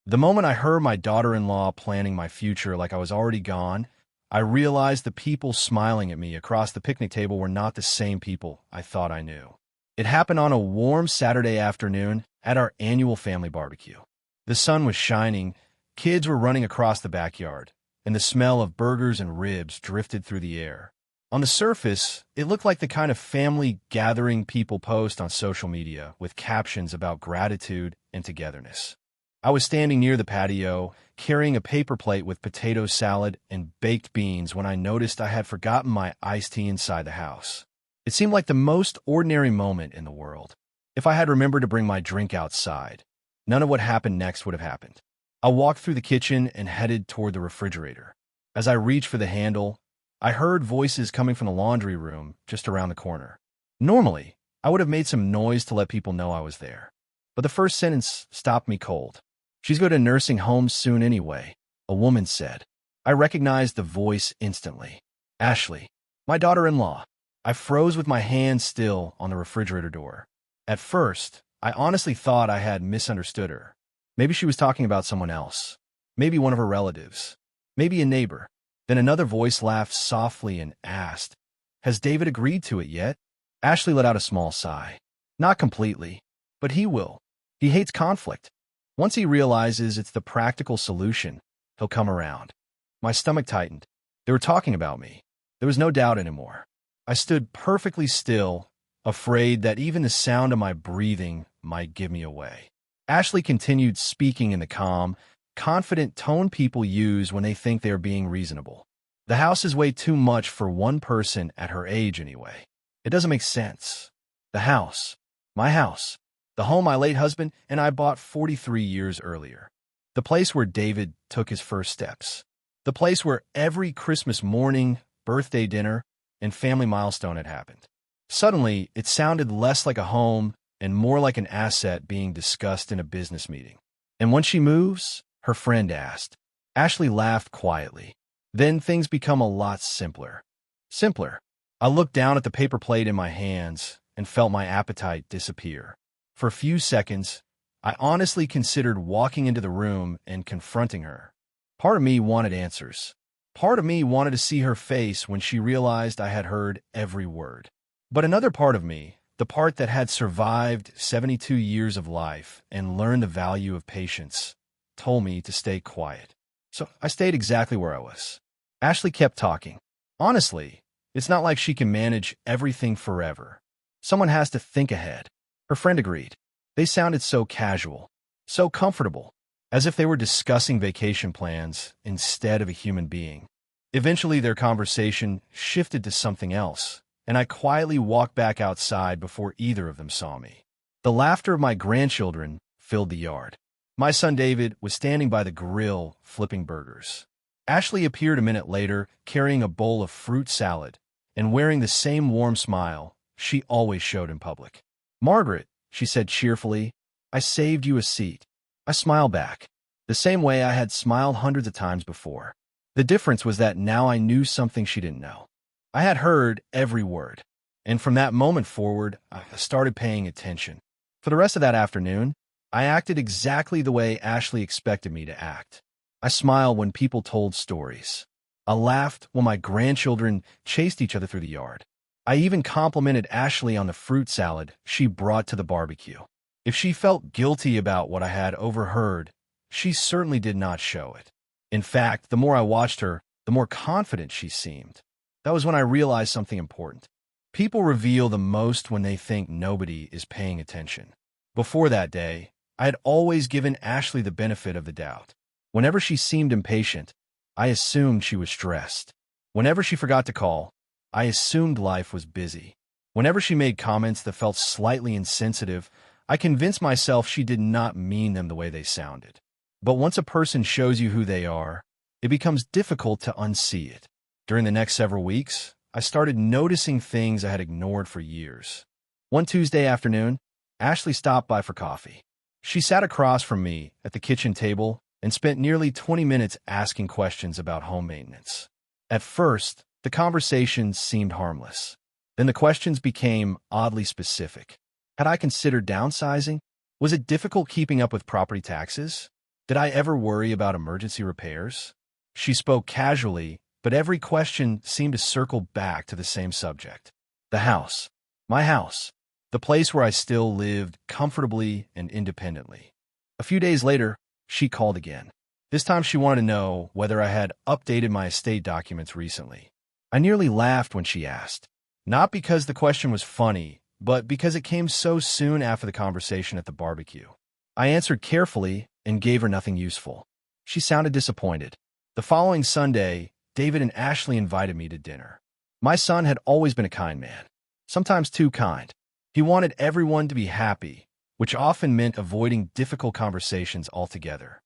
The moment I heard my daughter-in-law planning my future like I was already gone, I realized the people smiling at me across the picnic table were not the same people I thought I knew. It happened on a warm Saturday afternoon at our annual family barbecue. The sun was shining, kids were running across the backyard, and the smell of burgers and ribs drifted through the air. On the surface, it looked like the kind of family gathering people post on social media with captions about gratitude and togetherness. I was standing near the patio, carrying a paper plate with potato salad and baked beans when I noticed I had forgotten my iced tea inside the house. It seemed like the most ordinary moment in the world. If I had remembered to bring my drink outside, none of what happened next would have happened. I walked through the kitchen and headed toward the refrigerator. As I reached for the handle, I heard voices coming from the laundry room just around the corner. Normally, I would have made some noise to let people know I was there. But the first sentence stopped me cold. "She's going to nursing home soon anyway," a woman said. I recognized the voice instantly. Ashley, my daughter-in-law. I froze with my hand still on the refrigerator door. At first, I honestly thought I had misunderstood her. Maybe she was talking about someone else. Maybe one of her relatives. Maybe a neighbor. Then another voice laughed softly and asked, "Has David agreed to it yet?" Ashley let out a small sigh. "Not completely, but he will. He hates conflict. Once he realizes it's the practical solution, he'll come around." My stomach tightened. They were talking about me. There was no doubt anymore. I stood perfectly still, afraid that even the sound of my breathing might give me away. Ashley continued speaking in the calm, confident tone people use when they think they are being reasonable. "The house is way too much for one person at her age anyway. It doesn't make sense. The house, my house, the home my late husband and I bought 43 years earlier. The place where David took his first steps. The place where every Christmas morning, birthday dinner, and family milestone had happened. Suddenly, it sounded less like a home and more like an asset being discussed in a business meeting. And when she moves, her friend asked. Ashley laughed quietly. Then things become a lot simpler. Simpler. I looked down at the paper plate in my hands and felt my appetite disappear. For a few seconds, I honestly considered walking into the room and confronting her. Part of me wanted answers. Part of me wanted to see her face when she realized I had heard every word. But another part of me, the part that had survived 72 years of life and learned the value of patience, told me to stay quiet. So I stayed exactly where I was. Ashley kept talking. "Honestly, it's not like she can manage everything forever. Someone has to think ahead." Her friend agreed. They sounded so casual, so comfortable, as if they were discussing vacation plans instead of a human being. Eventually, their conversation shifted to something else, and I quietly walked back outside before either of them saw me. The laughter of my grandchildren filled the yard. My son David was standing by the grill flipping burgers. Ashley appeared a minute later carrying a bowl of fruit salad and wearing the same warm smile she always showed in public. "Margaret," she said cheerfully, "I saved you a seat." I smiled back, the same way I had smiled hundreds of times before. The difference was that now I knew something she didn't know. I had heard every word, and from that moment forward, I started paying attention. For the rest of that afternoon, I acted exactly the way Ashley expected me to act. I smiled when people told stories. I laughed when my grandchildren chased each other through the yard. I even complimented Ashley on the fruit salad she brought to the barbecue. If she felt guilty about what I had overheard, she certainly did not show it. In fact, the more I watched her, the more confident she seemed. That was when I realized something important. People reveal the most when they think nobody is paying attention. Before that day, I had always given Ashley the benefit of the doubt. Whenever she seemed impatient, I assumed she was stressed. Whenever she forgot to call, I assumed life was busy. Whenever she made comments that felt slightly insensitive, I convinced myself she did not mean them the way they sounded. But once a person shows you who they are, it becomes difficult to unsee it. During the next several weeks, I started noticing things I had ignored for years. One Tuesday afternoon, Ashley stopped by for coffee. She sat across from me at the kitchen table and spent nearly 20 minutes asking questions about home maintenance. At first, the conversations seemed harmless. Then the questions became oddly specific. Had I considered downsizing? Was it difficult keeping up with property taxes? Did I ever worry about emergency repairs? She spoke casually, but every question seemed to circle back to the same subject. The house. My house. The place where I still lived comfortably and independently. A few days later, she called again. This time she wanted to know whether I had updated my estate documents recently. I nearly laughed when she asked. Not because the question was funny, but because it came so soon after the conversation at the barbecue. I answered carefully and gave her nothing useful. She sounded disappointed. The following Sunday, David and Ashley invited me to dinner. My son had always been a kind man, sometimes too kind. He wanted everyone to be happy, which often meant avoiding difficult conversations altogether.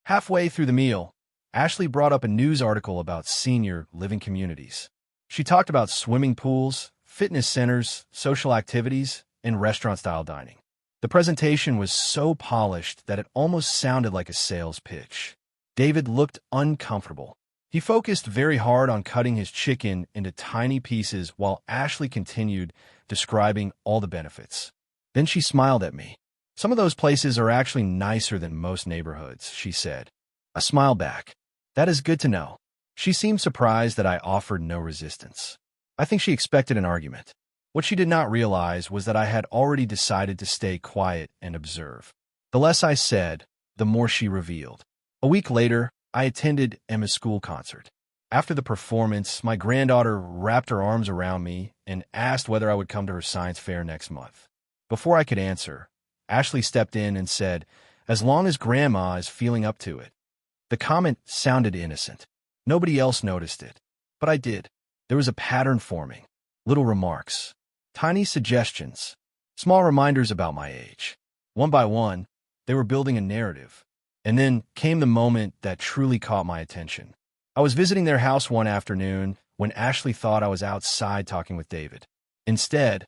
Halfway through the meal, Ashley brought up a news article about senior living communities. She talked about swimming pools, fitness centers, social activities, and restaurant-style dining. The presentation was so polished that it almost sounded like a sales pitch. David looked uncomfortable. He focused very hard on cutting his chicken into tiny pieces while Ashley continued describing all the benefits. Then she smiled at me. Some of those places are actually nicer than most neighborhoods, she said. I smiled back. That is good to know. She seemed surprised that I offered no resistance. I think she expected an argument. What she did not realize was that I had already decided to stay quiet and observe. The less I said, the more she revealed. A week later, I attended Emma's school concert. After the performance, my granddaughter wrapped her arms around me and asked whether I would come to her science fair next month. Before I could answer, Ashley stepped in and said, "As long as Grandma is feeling up to it." The comment sounded innocent. Nobody else noticed it, but I did. There was a pattern forming. Little remarks, tiny suggestions, small reminders about my age. One by one, they were building a narrative. And then came the moment that truly caught my attention. I was visiting their house one afternoon when Ashley thought I was outside talking with David. Instead,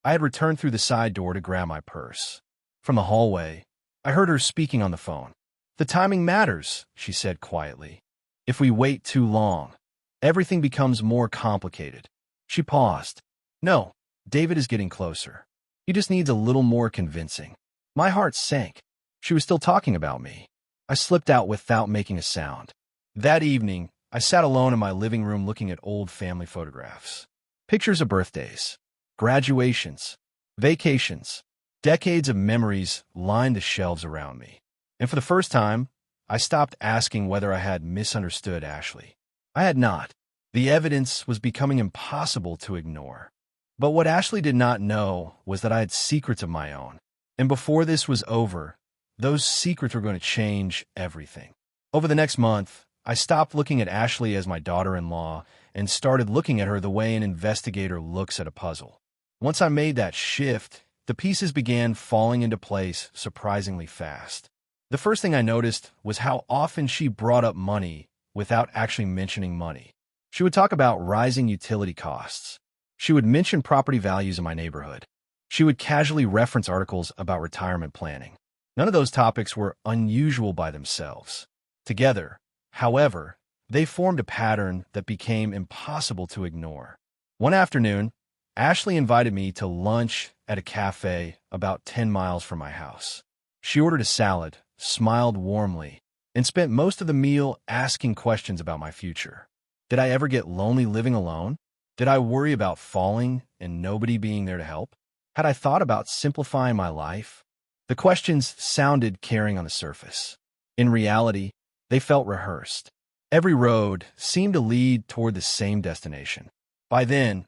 I had returned through the side door to grab my purse. From the hallway, I heard her speaking on the phone. "The timing matters," she said quietly. "If we wait too long, everything becomes more complicated." She paused. "No, David is getting closer. He just needs a little more convincing." My heart sank. She was still talking about me. I slipped out without making a sound. That evening, I sat alone in my living room looking at old family photographs. Pictures of birthdays, graduations, vacations, decades of memories lined the shelves around me. And for the first time, I stopped asking whether I had misunderstood Ashley. I had not. The evidence was becoming impossible to ignore. But what Ashley did not know was that I had secrets of my own. And before this was over, those secrets were going to change everything. Over the next month, I stopped looking at Ashley as my daughter-in-law and started looking at her the way an investigator looks at a puzzle. Once I made that shift, the pieces began falling into place surprisingly fast. The first thing I noticed was how often she brought up money without actually mentioning money. She would talk about rising utility costs. She would mention property values in my neighborhood. She would casually reference articles about retirement planning. None of those topics were unusual by themselves. Together, however, they formed a pattern that became impossible to ignore. One afternoon, Ashley invited me to lunch at a cafe about 10 miles from my house. She ordered a salad, smiled warmly, and spent most of the meal asking questions about my future. Did I ever get lonely living alone? Did I worry about falling and nobody being there to help? Had I thought about simplifying my life? The questions sounded caring on the surface. In reality, they felt rehearsed. Every road seemed to lead toward the same destination. By then,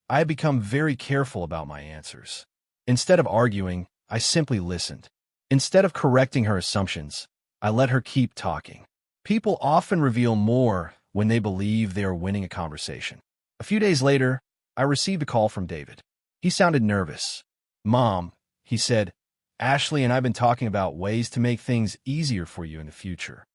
I had become very careful about my answers. Instead of arguing, I simply listened. Instead of correcting her assumptions, I let her keep talking. People often reveal more when they believe they are winning a conversation. A few days later, I received a call from David. He sounded nervous. "Mom," he said, "Ashley and I have been talking about ways to make things easier for you in the future."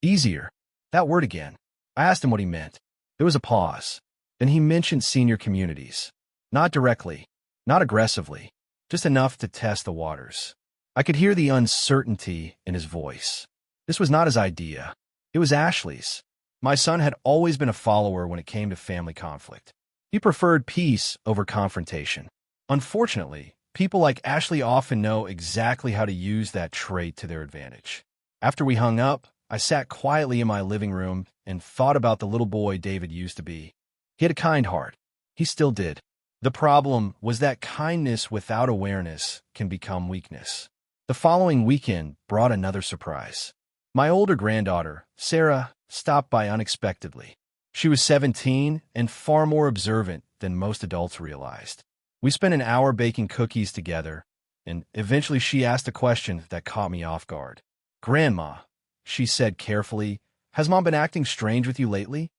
Easier. That word again. I asked him what he meant. There was a pause. Then he mentioned senior communities. Not directly, not aggressively, just enough to test the waters. I could hear the uncertainty in his voice. This was not his idea. It was Ashley's. My son had always been a follower when it came to family conflict. He preferred peace over confrontation. Unfortunately, people like Ashley often know exactly how to use that trait to their advantage. After we hung up, I sat quietly in my living room and thought about the little boy David used to be. He had a kind heart. He still did. The problem was that kindness without awareness can become weakness. The following weekend brought another surprise. My older granddaughter, Sarah, stopped by unexpectedly. She was 17 and far more observant than most adults realized. We spent an hour baking cookies together, and eventually she asked a question that caught me off guard. "Grandma," she said carefully, "has Mom been acting strange with you lately?"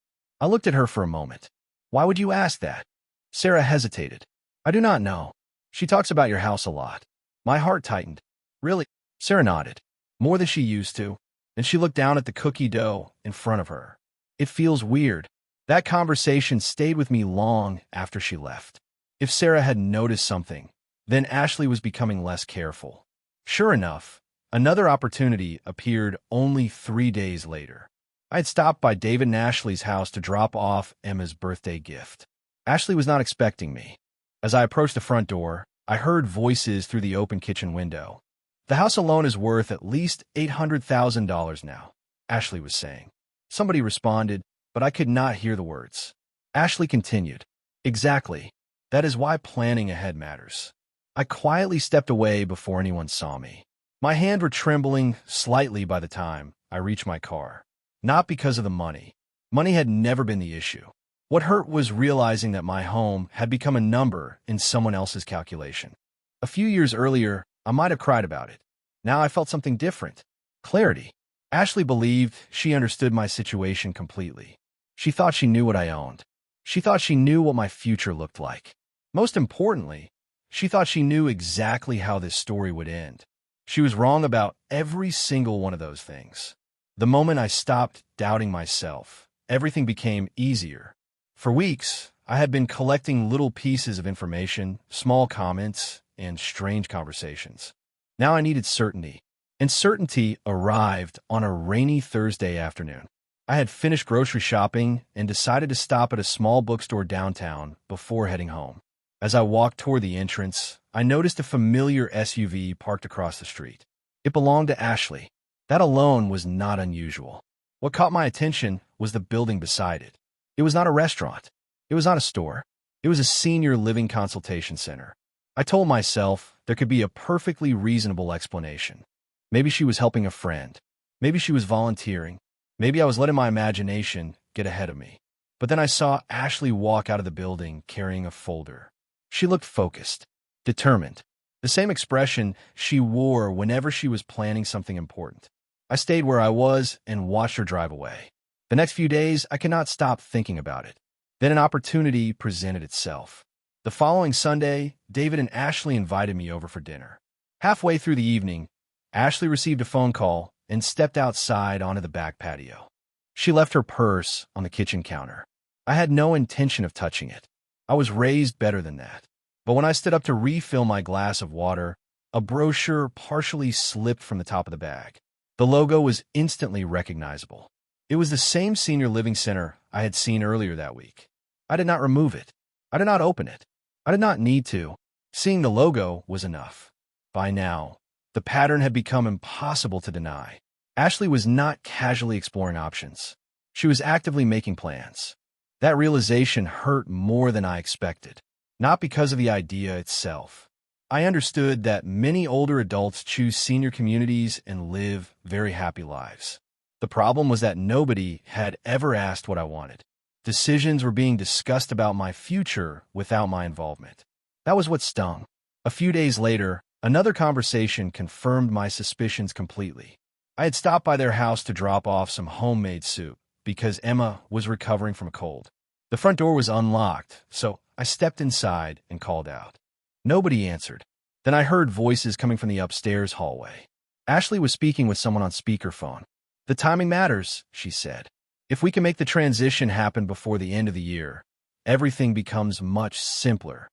I looked at her for a moment. "Why would you ask that?" Sarah hesitated. "I do not know. She talks about your house a lot." My heart tightened. "Really?" Sarah nodded. "More than she used to." And she looked down at the cookie dough in front of her. "It feels weird." That conversation stayed with me long after she left. If Sarah had noticed something, then Ashley was becoming less careful. Sure enough, another opportunity appeared only 3 days later. I had stopped by David and Ashley's house to drop off Emma's birthday gift. Ashley was not expecting me. As I approached the front door, I heard voices through the open kitchen window. "The house alone is worth at least $800,000 now," Ashley was saying. Somebody responded, but I could not hear the words. Ashley continued, "Exactly. That is why planning ahead matters." I quietly stepped away before anyone saw me. My hands were trembling slightly by the time I reached my car. Not because of the money. Money had never been the issue. What hurt was realizing that my home had become a number in someone else's calculation. A few years earlier, I might have cried about it. Now I felt something different. Clarity. Ashley believed she understood my situation completely. She thought she knew what I owned. She thought she knew what my future looked like. Most importantly, she thought she knew exactly how this story would end. She was wrong about every single one of those things. The moment I stopped doubting myself, everything became easier. For weeks, I had been collecting little pieces of information, small comments, and strange conversations. Now I needed certainty, and certainty arrived on a rainy Thursday afternoon. I had finished grocery shopping and decided to stop at a small bookstore downtown before heading home. As I walked toward the entrance, I noticed a familiar SUV parked across the street. It belonged to Ashley. That alone was not unusual. What caught my attention was the building beside it. It was not a restaurant. It was not a store. It was a senior living consultation center. I told myself there could be a perfectly reasonable explanation. Maybe she was helping a friend. Maybe she was volunteering. Maybe I was letting my imagination get ahead of me. But then I saw Ashley walk out of the building carrying a folder. She looked focused, determined, the same expression she wore whenever she was planning something important. I stayed where I was and watched her drive away. The next few days, I could not stop thinking about it. Then an opportunity presented itself. The following Sunday, David and Ashley invited me over for dinner. Halfway through the evening, Ashley received a phone call and stepped outside onto the back patio. She left her purse on the kitchen counter. I had no intention of touching it. I was raised better than that. But when I stood up to refill my glass of water, a brochure partially slipped from the top of the bag. The logo was instantly recognizable. It was the same senior living center I had seen earlier that week. I did not remove it. I did not open it. I did not need to. Seeing the logo was enough. By now, the pattern had become impossible to deny. Ashley was not casually exploring options. She was actively making plans. That realization hurt more than I expected, not because of the idea itself. I understood that many older adults choose senior communities and live very happy lives. The problem was that nobody had ever asked what I wanted. Decisions were being discussed about my future without my involvement. That was what stung. A few days later, another conversation confirmed my suspicions completely. I had stopped by their house to drop off some homemade soup because Emma was recovering from a cold. The front door was unlocked, so I stepped inside and called out. Nobody answered. Then I heard voices coming from the upstairs hallway. Ashley was speaking with someone on speakerphone. "The timing matters," she said. "If we can make the transition happen before the end of the year, everything becomes much simpler."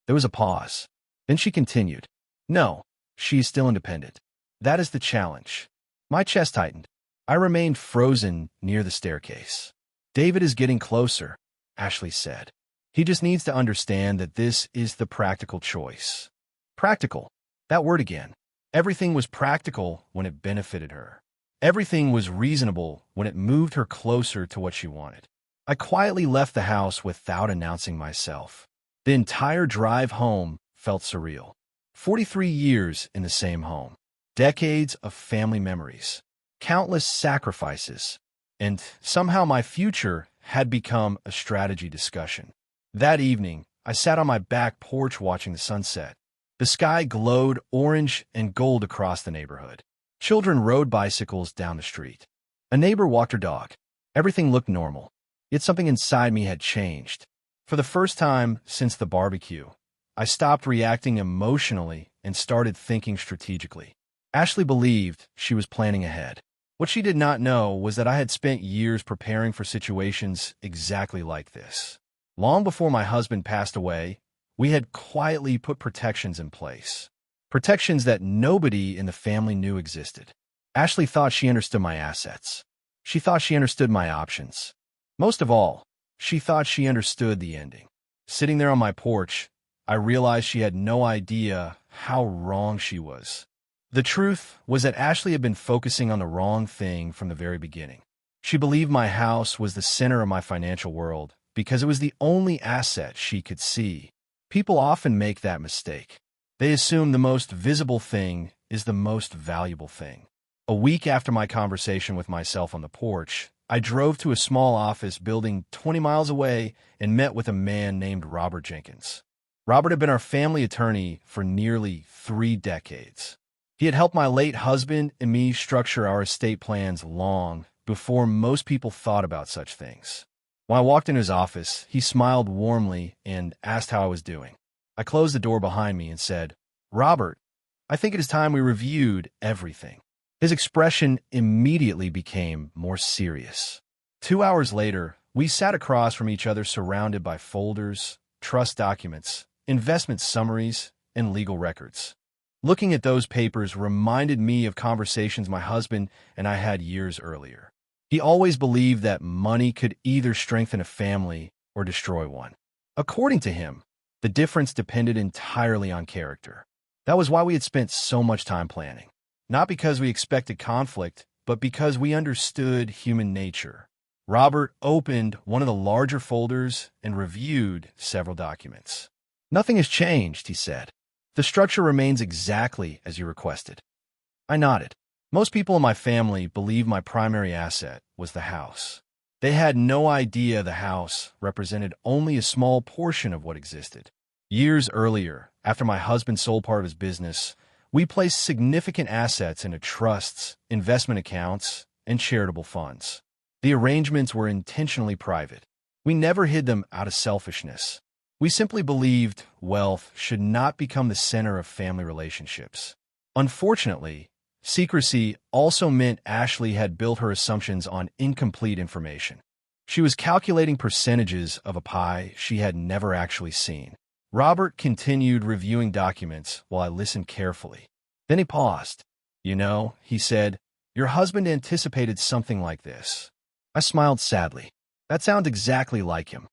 There was a pause. Then she continued. "No, she is still independent. That is the challenge." My chest tightened. I remained frozen near the staircase. "David is getting closer," Ashley said. "He just needs to understand that this is the practical choice." Practical. That word again. Everything was practical when it benefited her. Everything was reasonable when it moved her closer to what she wanted. I quietly left the house without announcing myself. The entire drive home felt surreal. 43 years in the same home. Decades of family memories. Countless sacrifices. And somehow my future had become a strategy discussion. That evening, I sat on my back porch watching the sunset. The sky glowed orange and gold across the neighborhood. Children rode bicycles down the street. A neighbor walked her dog. Everything looked normal. Yet something inside me had changed. For the first time since the barbecue, I stopped reacting emotionally and started thinking strategically. Ashley believed she was planning ahead. What she did not know was that I had spent years preparing for situations exactly like this. Long before my husband passed away, we had quietly put protections in place. Protections that nobody in the family knew existed. Ashley thought she understood my assets. She thought she understood my options. Most of all, she thought she understood the ending. Sitting there on my porch, I realized she had no idea how wrong she was. The truth was that Ashley had been focusing on the wrong thing from the very beginning. She believed my house was the center of my financial world because it was the only asset she could see. People often make that mistake. They assume the most visible thing is the most valuable thing. A week after my conversation with myself on the porch, I drove to a small office building 20 miles away and met with a man named Robert Jenkins. Robert had been our family attorney for nearly 3 decades. He had helped my late husband and me structure our estate plans long before most people thought about such things. When I walked in his office, he smiled warmly and asked how I was doing. I closed the door behind me and said, "Robert, I think it is time we reviewed everything." His expression immediately became more serious. 2 hours later, we sat across from each other surrounded by folders, trust documents, investment summaries, and legal records. Looking at those papers reminded me of conversations my husband and I had years earlier. He always believed that money could either strengthen a family or destroy one. According to him, the difference depended entirely on character. That was why we had spent so much time planning. Not because we expected conflict, but because we understood human nature. Robert opened one of the larger folders and reviewed several documents. "Nothing has changed," he said. "The structure remains exactly as you requested." I nodded. Most people in my family believed my primary asset was the house. They had no idea the house represented only a small portion of what existed. Years earlier, after my husband sold part of his business, we placed significant assets into trusts, investment accounts, and charitable funds. The arrangements were intentionally private. We never hid them out of selfishness. We simply believed wealth should not become the center of family relationships. Unfortunately, secrecy also meant Ashley had built her assumptions on incomplete information. She was calculating percentages of a pie she had never actually seen. Robert continued reviewing documents while I listened carefully. Then he paused. "You know," he said, "your husband anticipated something like this." I smiled sadly. That sounds exactly like him.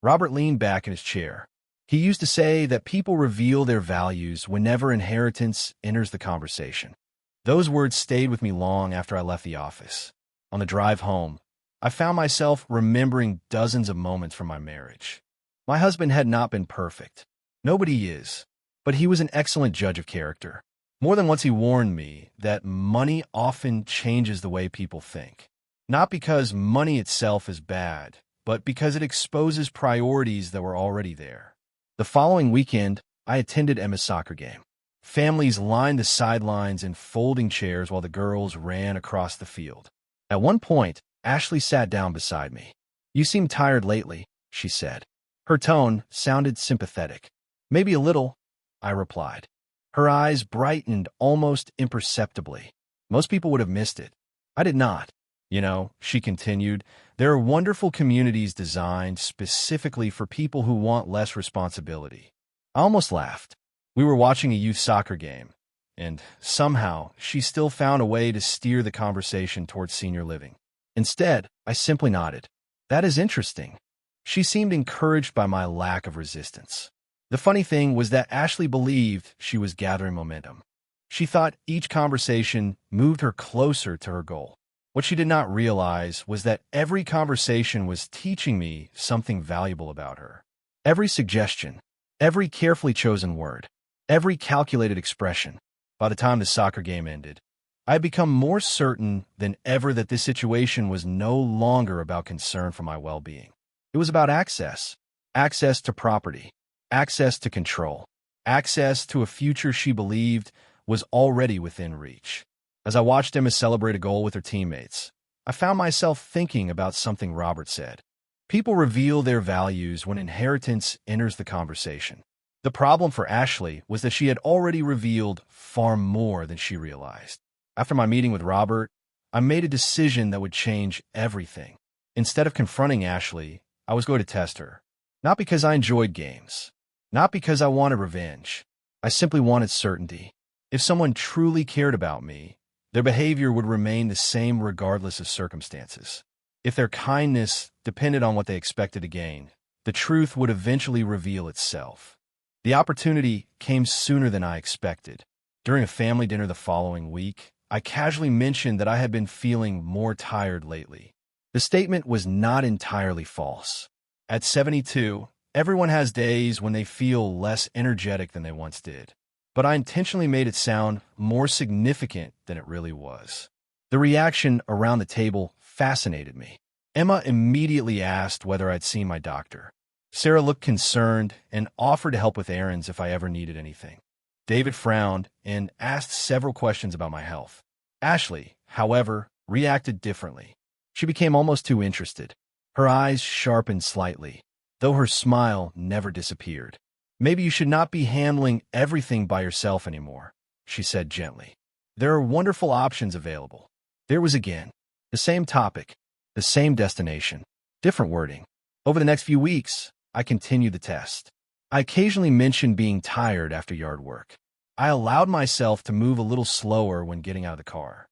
Robert leaned back in his chair. He used to say that people reveal their values whenever inheritance enters the conversation. Those words stayed with me long after I left the office. On the drive home, I found myself remembering dozens of moments from my marriage. My husband had not been perfect. Nobody is. But he was an excellent judge of character. More than once he warned me that money often changes the way people think. Not because money itself is bad, but because it exposes priorities that were already there. The following weekend, I attended Emma's soccer game. Families lined the sidelines in folding chairs while the girls ran across the field. At one point, Ashley sat down beside me. "You seem tired lately," she said. Her tone sounded sympathetic. "Maybe a little," I replied. Her eyes brightened almost imperceptibly. Most people would have missed it. I did not. "You know," she continued, "there are wonderful communities designed specifically for people who want less responsibility." I almost laughed. We were watching a youth soccer game, and somehow she still found a way to steer the conversation towards senior living. Instead, I simply nodded. "That is interesting." She seemed encouraged by my lack of resistance. The funny thing was that Ashley believed she was gathering momentum. She thought each conversation moved her closer to her goal. What she did not realize was that every conversation was teaching me something valuable about her. Every suggestion, every carefully chosen word, every calculated expression. By the time the soccer game ended, I had become more certain than ever that this situation was no longer about concern for my well-being. It was about access. Access to property, access to control, access to a future she believed was already within reach. As I watched Emma celebrate a goal with her teammates, I found myself thinking about something Robert said. People reveal their values when inheritance enters the conversation. The problem for Ashley was that she had already revealed far more than she realized. After my meeting with Robert, I made a decision that would change everything. Instead of confronting Ashley, I was going to test her. Not because I enjoyed games, not because I wanted revenge. I simply wanted certainty. If someone truly cared about me, their behavior would remain the same regardless of circumstances. If their kindness depended on what they expected to gain, the truth would eventually reveal itself. The opportunity came sooner than I expected. During a family dinner the following week, I casually mentioned that I had been feeling more tired lately. The statement was not entirely false. At 72, everyone has days when they feel less energetic than they once did. But I intentionally made it sound more significant than it really was. The reaction around the table fascinated me. Emma immediately asked whether I'd seen my doctor. Sarah looked concerned and offered to help with errands if I ever needed anything. David frowned and asked several questions about my health. Ashley, however, reacted differently. She became almost too interested. Her eyes sharpened slightly, though her smile never disappeared. Maybe you should not be handling everything by yourself anymore, she said gently. There are wonderful options available. There was again. The same topic, the same destination, different wording. Over the next few weeks, I continued the test. I occasionally mentioned being tired after yard work. I allowed myself to move a little slower when getting out of the car.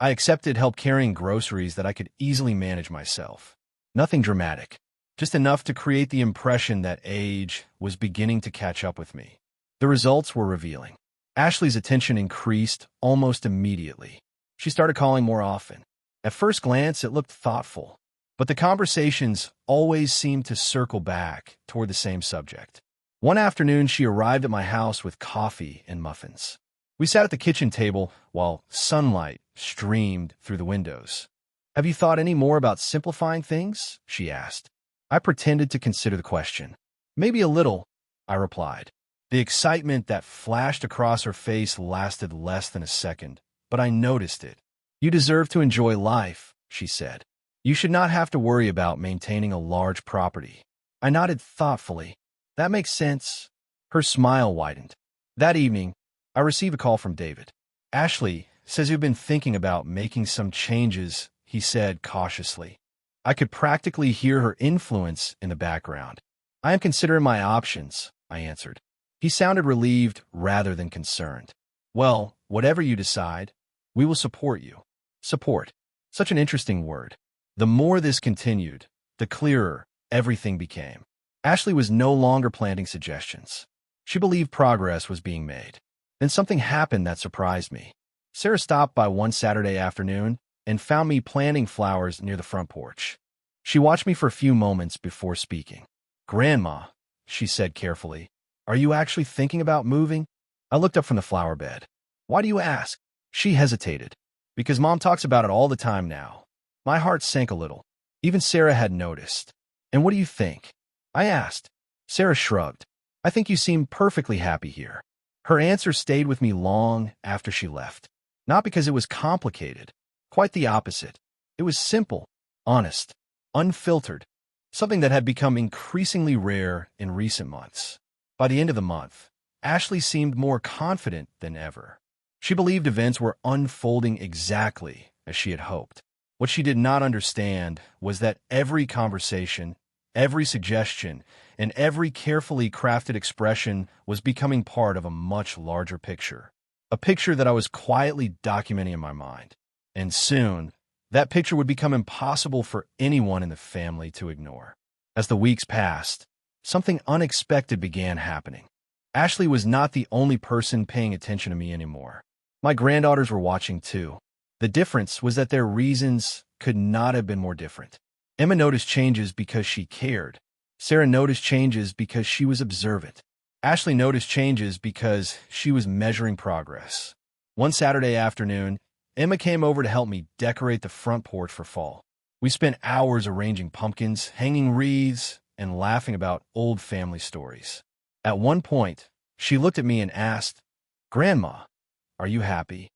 I accepted help carrying groceries that I could easily manage myself. Nothing dramatic. Just enough to create the impression that age was beginning to catch up with me. The results were revealing. Ashley's attention increased almost immediately. She started calling more often. At first glance, it looked thoughtful, but the conversations always seemed to circle back toward the same subject. One afternoon, she arrived at my house with coffee and muffins. We sat at the kitchen table while sunlight streamed through the windows. "Have you thought any more about simplifying things?" she asked. I pretended to consider the question. "Maybe a little," I replied. The excitement that flashed across her face lasted less than a second, but I noticed it. "You deserve to enjoy life," she said. "You should not have to worry about maintaining a large property." I nodded thoughtfully. "That makes sense." Her smile widened. That evening, I received a call from David. "Ashley says you've been thinking about making some changes," he said cautiously. I could practically hear her influence in the background. "I am considering my options," I answered. He sounded relieved rather than concerned. "Well, whatever you decide, we will support you." Support. Such an interesting word. The more this continued, the clearer everything became. Ashley was no longer planting suggestions. She believed progress was being made. Then something happened that surprised me. Sarah stopped by one Saturday afternoon and found me planting flowers near the front porch. She watched me for a few moments before speaking. "Grandma," she said carefully, "are you actually thinking about moving?" I looked up from the flower bed. "Why do you ask?" She hesitated. "Because Mom talks about it all the time now." My heart sank a little. Even Sarah had noticed. "And what do you think?" I asked. Sarah shrugged. "I think you seem perfectly happy here." Her answer stayed with me long after she left. Not because it was complicated. Quite the opposite. It was simple, honest, unfiltered, something that had become increasingly rare in recent months. By the end of the month, Ashley seemed more confident than ever. She believed events were unfolding exactly as she had hoped. What she did not understand was that every conversation, every suggestion, and every carefully crafted expression was becoming part of a much larger picture. A picture that I was quietly documenting in my mind. And soon, that picture would become impossible for anyone in the family to ignore. As the weeks passed, something unexpected began happening. Ashley was not the only person paying attention to me anymore. My granddaughters were watching too. The difference was that their reasons could not have been more different. Emma noticed changes because she cared. Sarah noticed changes because she was observant. Ashley noticed changes because she was measuring progress. One Saturday afternoon, Emma came over to help me decorate the front porch for fall. We spent hours arranging pumpkins, hanging wreaths, and laughing about old family stories. At one point, she looked at me and asked, "Grandma, are you happy?"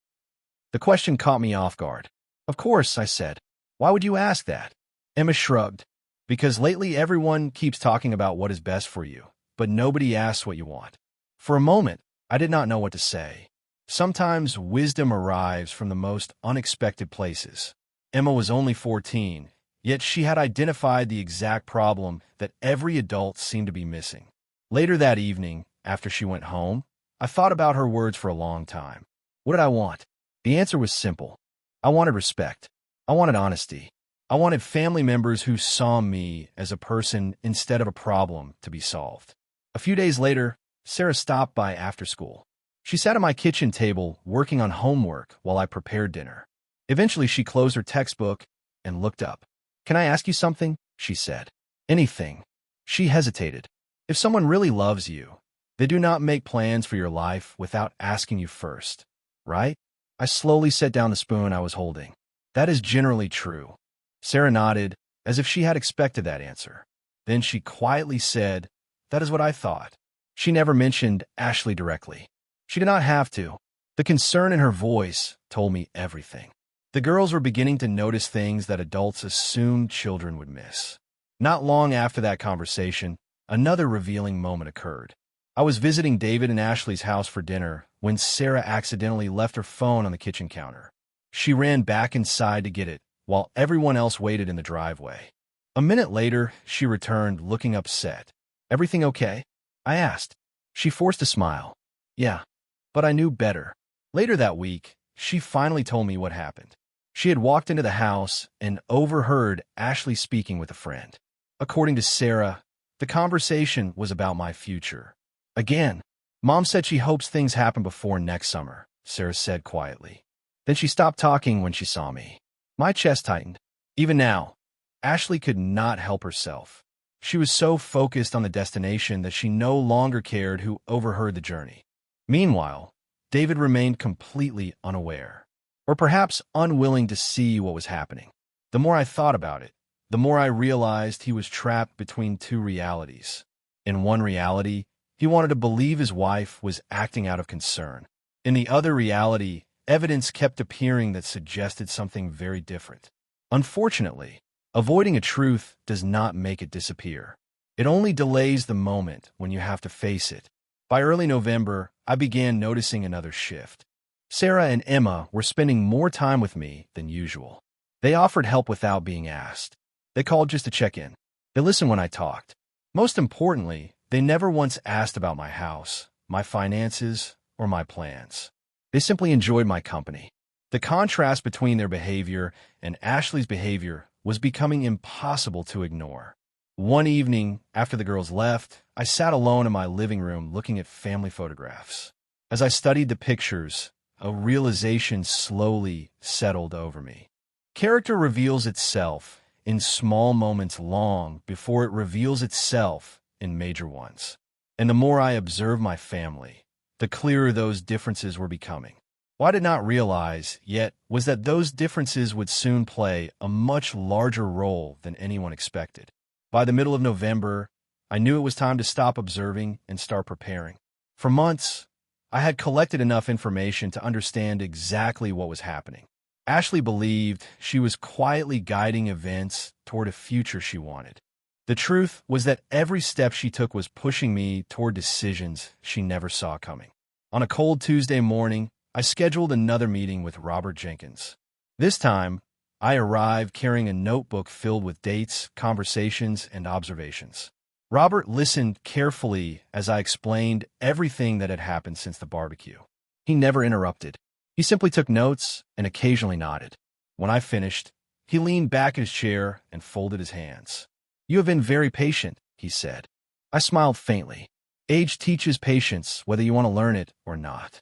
The question caught me off guard. "Of course," I said. "Why would you ask that?" Emma shrugged. "Because lately everyone keeps talking about what is best for you, but nobody asks what you want." For a moment, I did not know what to say. Sometimes wisdom arrives from the most unexpected places. Emma was only 14, yet she had identified the exact problem that every adult seemed to be missing. Later that evening, after she went home, I thought about her words for a long time. What did I want? The answer was simple. I wanted respect. I wanted honesty. I wanted family members who saw me as a person instead of a problem to be solved. A few days later, Sarah stopped by after school. She sat at my kitchen table working on homework while I prepared dinner. Eventually, she closed her textbook and looked up. "Can I ask you something?" she said. "Anything." She hesitated. If someone really loves you, they do not make plans for your life without asking you first, right? I slowly set down the spoon I was holding. "That is generally true." Sarah nodded, as if she had expected that answer. Then she quietly said, "That is what I thought." She never mentioned Ashley directly. She did not have to. The concern in her voice told me everything. The girls were beginning to notice things that adults assumed children would miss. Not long after that conversation, another revealing moment occurred. I was visiting David and Ashley's house for dinner when Sarah accidentally left her phone on the kitchen counter. She ran back inside to get it, while everyone else waited in the driveway. A minute later, she returned, looking upset. "Everything okay?" I asked. She forced a smile. "Yeah, but I knew better." Later that week, she finally told me what happened. She had walked into the house and overheard Ashley speaking with a friend. According to Sarah, the conversation was about my future. "Again, Mom said she hopes things happen before next summer," Sarah said quietly. Then she stopped talking when she saw me. My chest tightened. Even now, Ashley could not help herself. She was so focused on the destination that she no longer cared who overheard the journey. Meanwhile, David remained completely unaware, or perhaps unwilling to see what was happening. The more I thought about it, the more I realized he was trapped between two realities. In one reality, he wanted to believe his wife was acting out of concern. In the other reality, evidence kept appearing that suggested something very different. Unfortunately, avoiding a truth does not make it disappear. It only delays the moment when you have to face it. By early November, I began noticing another shift. Sarah and Emma were spending more time with me than usual. They offered help without being asked. They called just to check in. They listened when I talked. Most importantly, they never once asked about my house, my finances, or my plans. They simply enjoyed my company. The contrast between their behavior and Ashley's behavior was becoming impossible to ignore. One evening, after the girls left, I sat alone in my living room looking at family photographs. As I studied the pictures, a realization slowly settled over me. Character reveals itself in small moments long before it reveals itself in major ones. And the more I observed my family, the clearer those differences were becoming. What I did not realize yet was that those differences would soon play a much larger role than anyone expected. By the middle of November, I knew it was time to stop observing and start preparing. For months, I had collected enough information to understand exactly what was happening. Ashley believed she was quietly guiding events toward a future she wanted. The truth was that every step she took was pushing me toward decisions she never saw coming. On a cold Tuesday morning, I scheduled another meeting with Robert Jenkins. This time, I arrived carrying a notebook filled with dates, conversations, and observations. Robert listened carefully as I explained everything that had happened since the barbecue. He never interrupted. He simply took notes and occasionally nodded. When I finished, he leaned back in his chair and folded his hands. "You have been very patient," he said. I smiled faintly. Age teaches patience whether you want to learn it or not.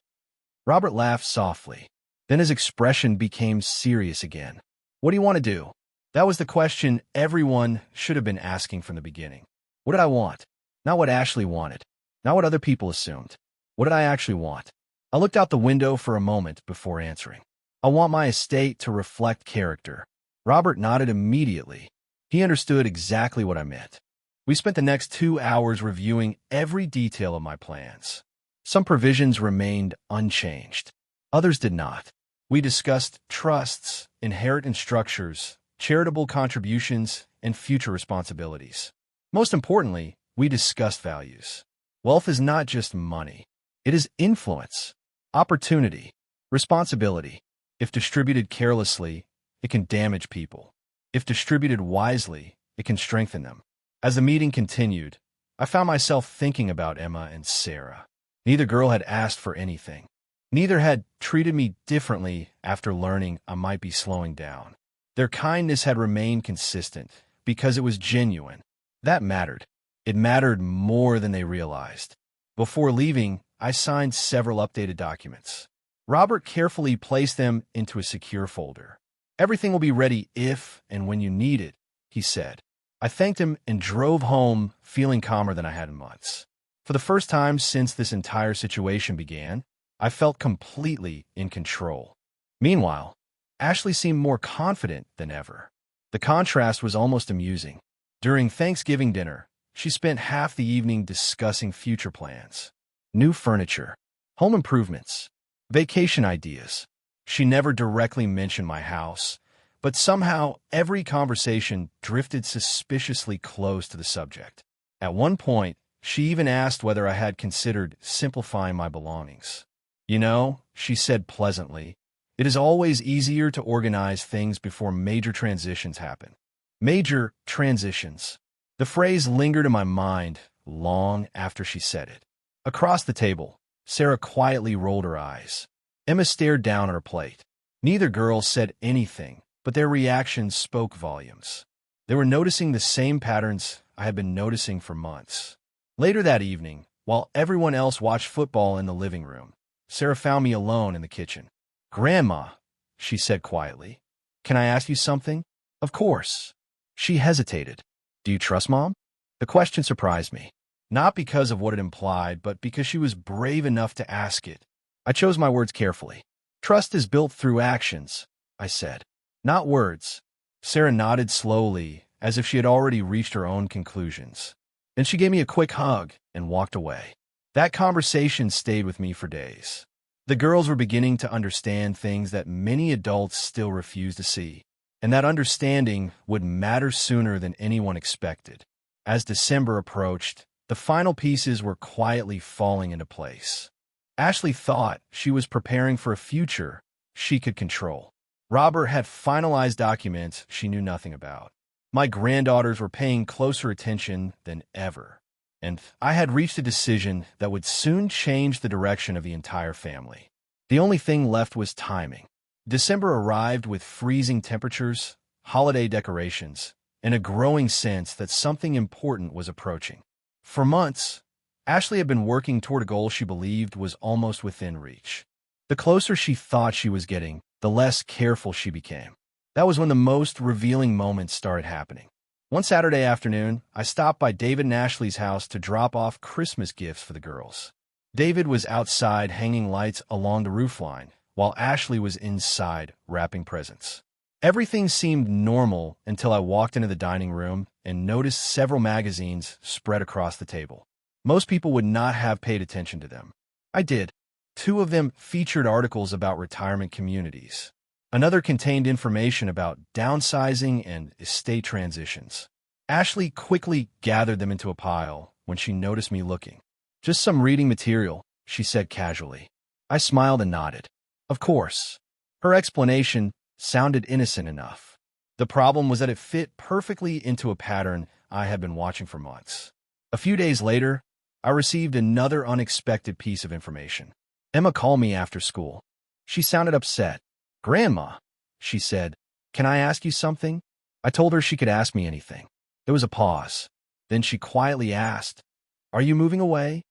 Robert laughed softly. Then his expression became serious again. What do you want to do? That was the question everyone should have been asking from the beginning. What did I want? Not what Ashley wanted. Not what other people assumed. What did I actually want? I looked out the window for a moment before answering. I want my estate to reflect character. Robert nodded immediately. He understood exactly what I meant. We spent the next 2 hours reviewing every detail of my plans. Some provisions remained unchanged. Others did not. We discussed trusts, inheritance structures, charitable contributions, and future responsibilities. Most importantly, we discussed values. Wealth is not just money. It is influence, opportunity, responsibility. If distributed carelessly, it can damage people. If distributed wisely, it can strengthen them. As the meeting continued, I found myself thinking about Emma and Sarah. Neither girl had asked for anything. Neither had treated me differently after learning I might be slowing down. Their kindness had remained consistent because it was genuine. That mattered. It mattered more than they realized. Before leaving, I signed several updated documents. Robert carefully placed them into a secure folder. Everything will be ready if and when you need it, he said. I thanked him and drove home feeling calmer than I had in months. For the first time since this entire situation began, I felt completely in control. Meanwhile, Ashley seemed more confident than ever. The contrast was almost amusing. During Thanksgiving dinner, she spent half the evening discussing future plans. New furniture, home improvements, vacation ideas. She never directly mentioned my house, but somehow every conversation drifted suspiciously close to the subject. At one point, she even asked whether I had considered simplifying my belongings. You know, she said pleasantly, it is always easier to organize things before major transitions happen. Major transitions. The phrase lingered in my mind long after she said it. Across the table, Sarah quietly rolled her eyes. Emma stared down at her plate. Neither girl said anything, but their reactions spoke volumes. They were noticing the same patterns I had been noticing for months. Later that evening, while everyone else watched football in the living room, Sarah found me alone in the kitchen. "Grandma," she said quietly, "can I ask you something?" "Of course." She hesitated. "Do you trust Mom?" The question surprised me, not because of what it implied, but because she was brave enough to ask it. I chose my words carefully. "Trust is built through actions," I said, "not words." Sarah nodded slowly, as if she had already reached her own conclusions. Then she gave me a quick hug and walked away. That conversation stayed with me for days. The girls were beginning to understand things that many adults still refuse to see, and that understanding would matter sooner than anyone expected. As December approached, the final pieces were quietly falling into place. Ashley thought she was preparing for a future she could control. Robert had finalized documents she knew nothing about. My granddaughters were paying closer attention than ever, and I had reached a decision that would soon change the direction of the entire family. The only thing left was timing. December arrived with freezing temperatures, holiday decorations, and a growing sense that something important was approaching. For months, Ashley had been working toward a goal she believed was almost within reach. The closer she thought she was getting, the less careful she became. That was when the most revealing moments started happening. One Saturday afternoon, I stopped by David and Ashley's house to drop off Christmas gifts for the girls. David was outside hanging lights along the roofline, while Ashley was inside wrapping presents. Everything seemed normal until I walked into the dining room and noticed several magazines spread across the table. Most people would not have paid attention to them. I did. 2 of them featured articles about retirement communities. Another contained information about downsizing and estate transitions. Ashley quickly gathered them into a pile when she noticed me looking. "Just some reading material," she said casually. I smiled and nodded. Of course. Her explanation sounded innocent enough. The problem was that it fit perfectly into a pattern I had been watching for months. A few days later, I received another unexpected piece of information. Emma called me after school. She sounded upset. "Grandma," she said, "can I ask you something?" I told her she could ask me anything. There was a pause. Then she quietly asked, "Are you moving away?"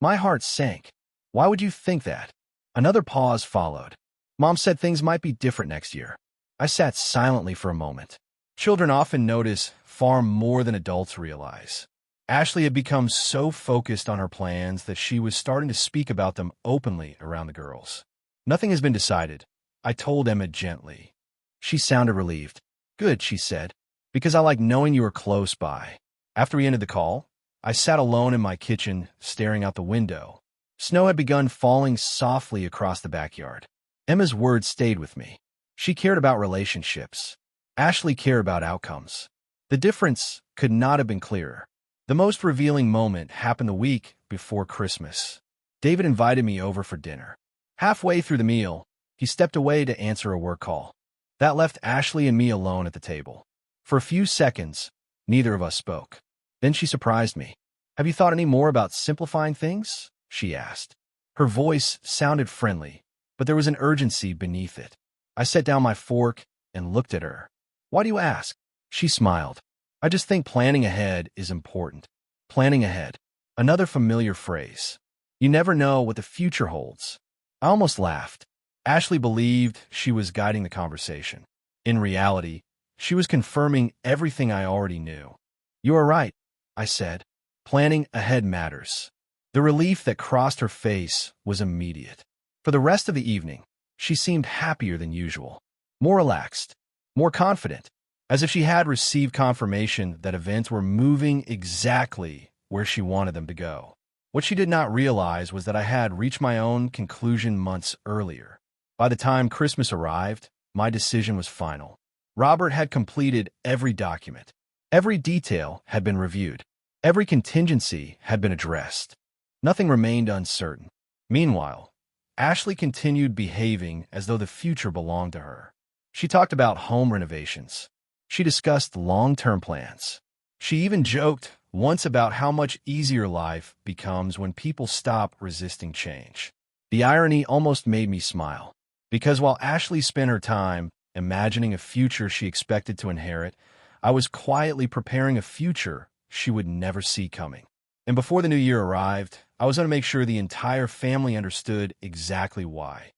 My heart sank. Why would you think that? Another pause followed. Mom said things might be different next year. I sat silently for a moment. Children often notice far more than adults realize. Ashley had become so focused on her plans that she was starting to speak about them openly around the girls. Nothing has been decided, I told Emma gently. She sounded relieved. Good, she said, because I like knowing you were close by. After we ended the call, I sat alone in my kitchen, staring out the window. Snow had begun falling softly across the backyard. Emma's words stayed with me. She cared about relationships. Ashley cared about outcomes. The difference could not have been clearer. The most revealing moment happened the week before Christmas. David invited me over for dinner. Halfway through the meal, he stepped away to answer a work call. That left Ashley and me alone at the table. For a few seconds, neither of us spoke. Then she surprised me. Have you thought any more about simplifying things? She asked. Her voice sounded friendly, but there was an urgency beneath it. I set down my fork and looked at her. Why do you ask? She smiled. I just think planning ahead is important. Planning ahead. Another familiar phrase. You never know what the future holds. I almost laughed. Ashley believed she was guiding the conversation. In reality, she was confirming everything I already knew. You are right, I said. Planning ahead matters. The relief that crossed her face was immediate. For the rest of the evening, she seemed happier than usual, more relaxed, more confident, as if she had received confirmation that events were moving exactly where she wanted them to go. What she did not realize was that I had reached my own conclusion months earlier. By the time Christmas arrived, my decision was final. Robert had completed every document. Every detail had been reviewed. Every contingency had been addressed. Nothing remained uncertain. Meanwhile, Ashley continued behaving as though the future belonged to her. She talked about home renovations. She discussed long-term plans. She even joked once about how much easier life becomes when people stop resisting change. The irony almost made me smile, because while Ashley spent her time imagining a future she expected to inherit, I was quietly preparing a future she would never see coming. And before the new year arrived, I was going to make sure the entire family understood exactly why.